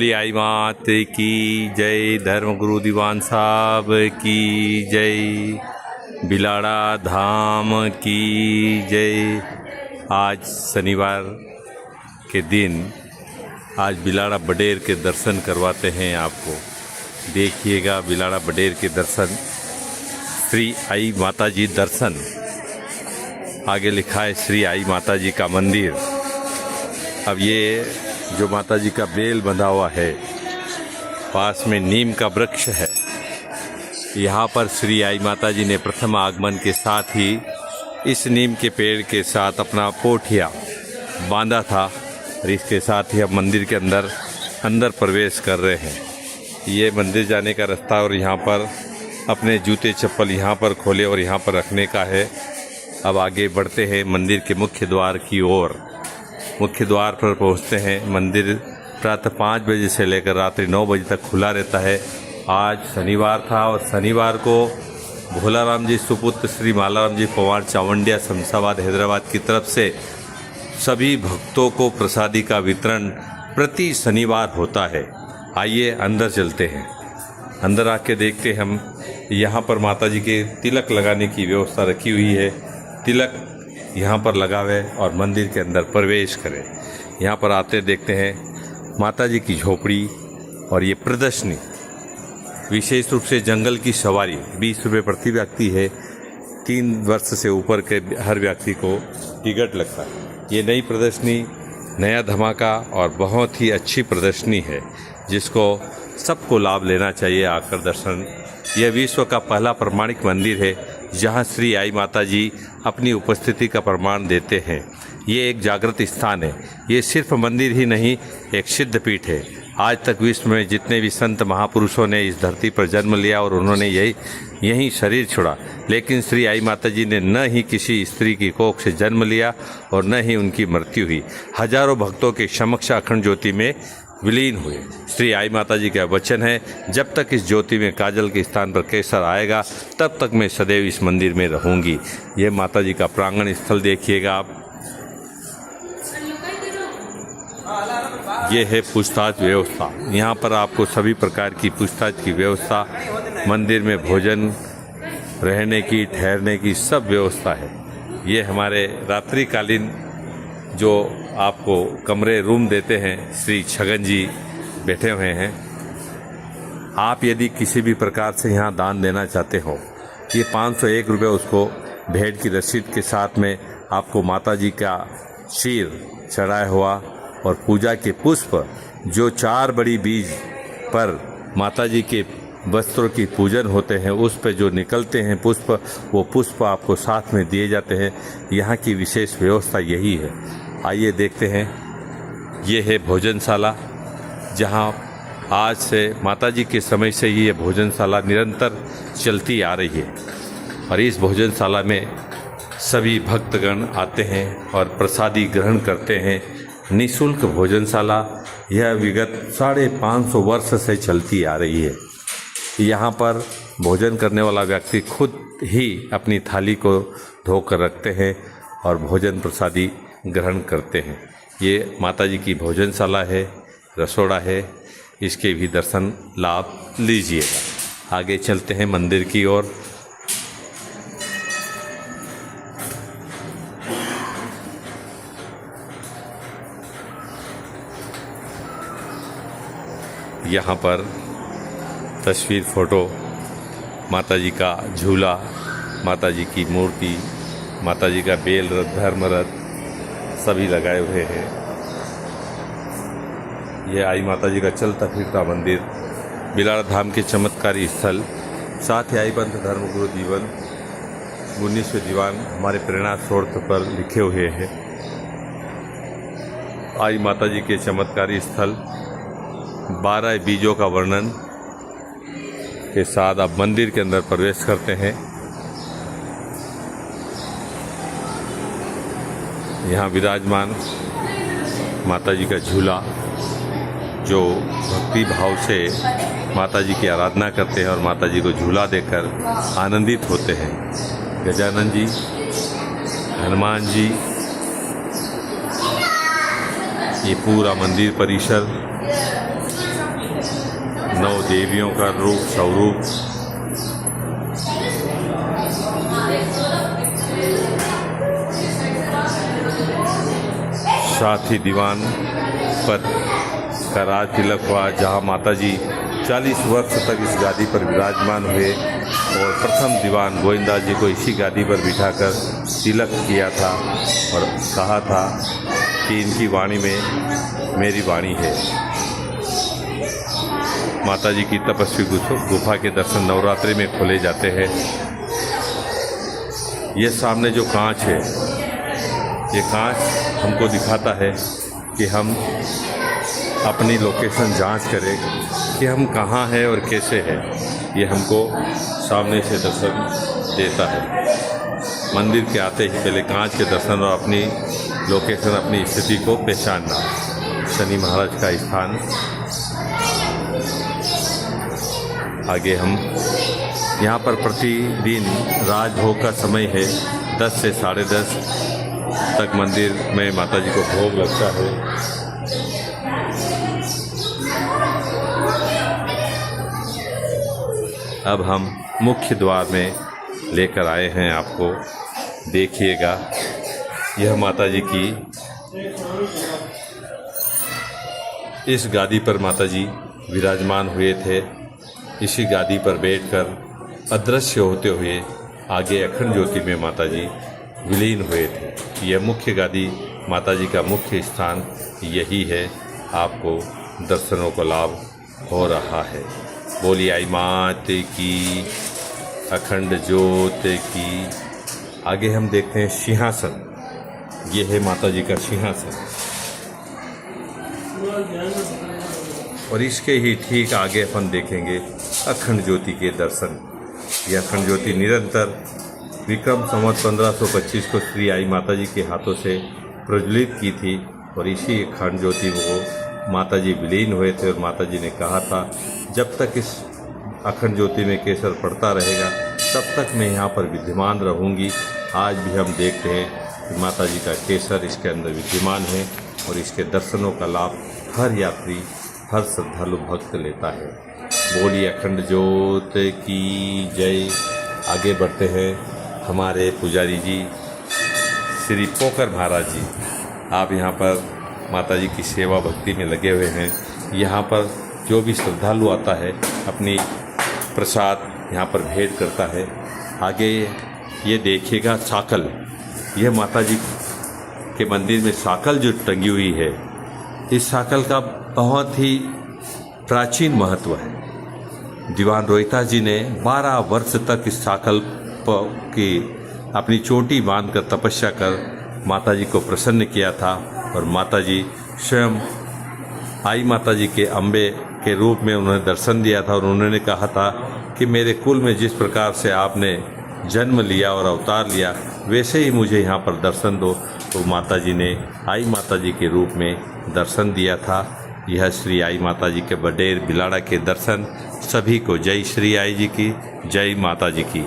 श्री आई मात की जय, धर्मगुरु दीवान साहब की जय, बिलाड़ा धाम की जय। आज शनिवार के दिन आज बिलाड़ा बडेर के दर्शन करवाते हैं आपको। देखिएगा बिलाड़ा बडेर के दर्शन, श्री आई माता जी दर्शन। आगे लिखा है श्री आई माता जी का मंदिर। अब ये जो माता जी का बेल बंधा हुआ है, पास में नीम का वृक्ष है। यहाँ पर श्री आई माता जी ने प्रथम आगमन के साथ ही इस नीम के पेड़ के साथ अपना पोठिया बांधा था और इसके साथ ही अब मंदिर के अंदर प्रवेश कर रहे हैं। ये मंदिर जाने का रास्ता और यहाँ पर अपने जूते चप्पल यहाँ पर खोले और यहाँ पर रखने का है। अब आगे बढ़ते हैं मंदिर के मुख्य द्वार की ओर। मुख्य द्वार पर पहुंचते हैं। मंदिर प्रातः 5 बजे से लेकर रात्रि 9 बजे तक खुला रहता है। आज शनिवार था और शनिवार को भोलाराम जी सुपुत्र श्री मालाराम जी पवार चावंडिया शमशाबाद हैदराबाद की तरफ से सभी भक्तों को प्रसादी का वितरण प्रति शनिवार होता है। आइए अंदर चलते हैं। अंदर आके देखते हैं हम। यहाँ पर माता जी के तिलक लगाने की व्यवस्था रखी हुई है। तिलक यहाँ पर लगावे और मंदिर के अंदर प्रवेश करें। यहाँ पर आते देखते हैं माता जी की झोपड़ी और ये प्रदर्शनी। विशेष रूप से जंगल की सवारी 20 रुपये प्रति व्यक्ति है। 3 वर्ष से ऊपर के हर व्यक्ति को टिकट लगता है। ये नई प्रदर्शनी, नया धमाका और बहुत ही अच्छी प्रदर्शनी है, जिसको सबको लाभ लेना चाहिए आकर दर्शन। यह विश्व का पहला प्रमाणिक मंदिर है जहां श्री आई माता जी अपनी उपस्थिति का प्रमाण देते हैं। ये एक जागृत स्थान है। ये सिर्फ मंदिर ही नहीं, एक सिद्ध पीठ है। आज तक विश्व में जितने भी संत महापुरुषों ने इस धरती पर जन्म लिया और उन्होंने यही शरीर छोड़ा, लेकिन श्री आई माता जी ने न ही किसी स्त्री की कोख से जन्म लिया और न ही उनकी मृत्यु हुई। हजारों भक्तों के समक्ष अखंड ज्योति में विलीन हुए। श्री आई माता जी का वचन है, जब तक इस ज्योति में काजल के स्थान पर केसर आएगा तब तक मैं सदैव इस मंदिर में रहूंगी। यह माता जी का प्रांगण स्थल देखिएगा आप। ये है पूछताछ व्यवस्था। यहाँ पर आपको सभी प्रकार की पूछताछ की व्यवस्था, मंदिर में भोजन, रहने की, ठहरने की सब व्यवस्था है। ये हमारे रात्रिकालीन जो आपको कमरे रूम देते हैं, श्री छगन जी बैठे हुए हैं। आप यदि किसी भी प्रकार से यहाँ दान देना चाहते हो, ये 501 रुपये उसको भेंट की रसीद के साथ में आपको माता जी का शीर चढ़ाया हुआ और पूजा के पुष्प, जो 4 बड़ी बीज पर माता जी के वस्त्रों की पूजन होते हैं, उस पे जो निकलते हैं पुष्प, वो पुष्प आपको साथ में दिए जाते हैं। यहाँ की विशेष व्यवस्था यही है। आइए देखते हैं। ये है भोजनशाला, जहाँ आज से माता जी के समय से ही ये भोजनशाला निरंतर चलती आ रही है और इस भोजनशाला में सभी भक्तगण आते हैं और प्रसादी ग्रहण करते हैं। निःशुल्क भोजनशाला यह विगत 550 वर्ष से चलती आ रही है। यहाँ पर भोजन करने वाला व्यक्ति खुद ही अपनी थाली को धोकर रखते हैं और भोजन प्रसादी ग्रहण करते हैं। ये माता जी की भोजनशाला है, रसोड़ा है। इसके भी दर्शन लाभ लीजिएगा। आगे चलते हैं मंदिर की ओर। यहाँ पर तस्वीर, फोटो, माता जी का झूला, माता जी की मूर्ति, माता जी का बेल रथ, धर्म रथ सभी लगाए हुए हैं। यह आई माता जी का चलता फिरता मंदिर, बिलाड़ा धाम के चमत्कारी स्थल। साथ ही आई पंथ धर्मगुरु जीवन 19वें दीवान हमारे प्रेरणा स्रोत पर लिखे हुए हैं। आई माता जी के चमत्कारी स्थल, 12 बीजों का वर्णन के साथ आप मंदिर के अंदर प्रवेश करते हैं। यहाँ विराजमान माता जी का झूला, जो भक्ति भाव से माता जी की आराधना करते हैं और माता जी को झूला देकर आनंदित होते हैं। गजानन जी, हनुमान जी, ये पूरा मंदिर परिसर 9 देवियों का रूप स्वरूप साथ ही दीवान पर का राज तिलक हुआ, जहाँ माताजी 40 वर्ष तक इस गादी पर विराजमान हुए और प्रथम दीवान गोविंदा जी को इसी गादी पर बिठाकर तिलक किया था और कहा था कि इनकी वाणी में मेरी वाणी है। माताजी की तपस्वी गुफा के दर्शन नवरात्रि में खोले जाते हैं। ये सामने जो कांच है, ये कांच हमको दिखाता है कि हम अपनी लोकेशन जांच करें कि हम कहाँ हैं और कैसे हैं। ये हमको सामने से दर्शन देता है। मंदिर के आते ही पहले कांच के दर्शन और अपनी लोकेशन, अपनी स्थिति को पहचानना। शनि महाराज का स्थान। आगे हम यहाँ पर प्रतिदिन राजभोग का समय है। 10 से 10:30 तक मंदिर में माताजी को भोग लगता है। अब हम मुख्य द्वार में लेकर आए हैं आपको। देखिएगा, यह माताजी की इस गादी पर माताजी विराजमान हुए थे। इसी गादी पर बैठकर अदृश्य होते हुए आगे अखंड ज्योति में माताजी विलीन हुए थे। यह मुख्य गादी, माताजी का मुख्य स्थान यही है। आपको दर्शनों का लाभ हो रहा है। बोली आई मात की, अखंड ज्योत की। आगे हम देखते हैं सिंहासन। ये है माताजी का सिंहासन और इसके ही ठीक आगे अपन देखेंगे अखंड ज्योति के दर्शन। यह अखंड ज्योति निरंतर विक्रम संवत 1525 को श्री आई माताजी के हाथों से प्रज्वलित की थी और इसी अखंड ज्योति को माताजी विलीन हुए थे और माताजी ने कहा था, जब तक इस अखंड ज्योति में केसर पड़ता रहेगा तब तक मैं यहाँ पर विद्यमान रहूँगी। आज भी हम देखते हैं कि माताजी का केसर इसके अंदर विद्यमान है और इसके दर्शनों का लाभ हर यात्री, हर श्रद्धालु भक्त लेता है। बोलिए अखंड ज्योत की जय। आगे बढ़ते हैं। हमारे पुजारी जी श्री पोकर महाराज जी, आप यहाँ पर माताजी की सेवा भक्ति में लगे हुए हैं। यहाँ पर जो भी श्रद्धालु आता है अपनी प्रसाद यहाँ पर भेंट करता है। आगे ये देखिएगा साकल, यह माताजी के मंदिर में साकल जो टंगी हुई है, इस साकल का बहुत ही प्राचीन महत्व है। दीवान रोहिता जी ने 12 वर्ष तक इस साकल की अपनी चोटी बांधकर तपस्या कर माताजी को प्रसन्न किया था और माताजी स्वयं आई माताजी के अम्बे के रूप में उन्होंने दर्शन दिया था और उन्होंने कहा था कि मेरे कुल में जिस प्रकार से आपने जन्म लिया और अवतार लिया वैसे ही मुझे यहाँ पर दर्शन दो। तो माताजी ने आई माताजी के रूप में दर्शन दिया था। यह श्री आई माताजी के बडेर बिलाड़ा के दर्शन सभी को। जय श्री आई जी की, जय माता जी की।